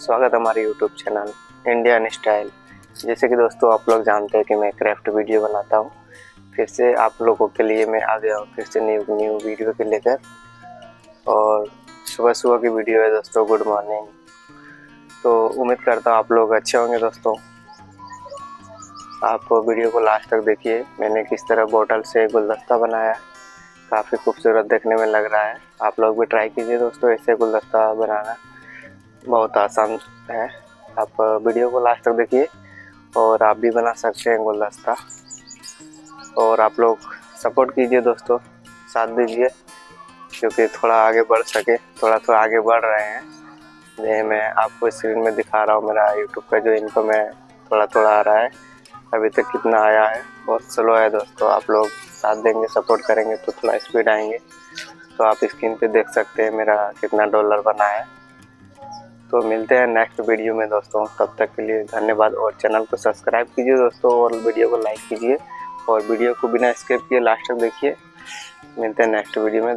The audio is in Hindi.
स्वागत है हमारे यूट्यूब चैनल इंडियन स्टाइल। जैसे कि दोस्तों आप लोग जानते हैं कि मैं क्राफ्ट वीडियो बनाता हूँ। फिर से आप लोगों के लिए मैं आ गया हूँ फिर से न्यू वीडियो के लेकर। और सुबह सुबह की वीडियो है दोस्तों, गुड मॉर्निंग। तो उम्मीद करता हूँ आप लोग अच्छे होंगे दोस्तों। आप वीडियो को लास्ट तक देखिए। मैंने किस तरह बोतल से गुलदस्ता बनाया, काफ़ी खूबसूरत देखने में लग रहा है। आप लोग भी ट्राई कीजिए दोस्तों, ऐसे गुलदस्ता बनाना बहुत आसान है। आप वीडियो को लास्ट तक देखिए और आप भी बना सकते हैं गुलदस्ता। और आप लोग सपोर्ट कीजिए दोस्तों, साथ दीजिए, क्योंकि थोड़ा आगे बढ़ सके। थोड़ा आगे बढ़ रहे हैं। ये मैं आपको स्क्रीन में दिखा रहा हूँ, मेरा यूट्यूब का जो इनकम है थोड़ा आ रहा है। अभी तक कितना आया है, बहुत स्लो है दोस्तों। आप लोग साथ देंगे, सपोर्ट करेंगे तो थोड़ा स्पीड आएंगे। तो आप स्क्रीन पे देख सकते हैं मेरा कितना डॉलर बना है। तो मिलते हैं नेक्स्ट वीडियो में दोस्तों, तब तक के लिए धन्यवाद। और चैनल को सब्सक्राइब कीजिए दोस्तों और वीडियो को लाइक कीजिए और वीडियो को बिना स्किप किए लास्ट तक देखिए। मिलते हैं नेक्स्ट वीडियो में।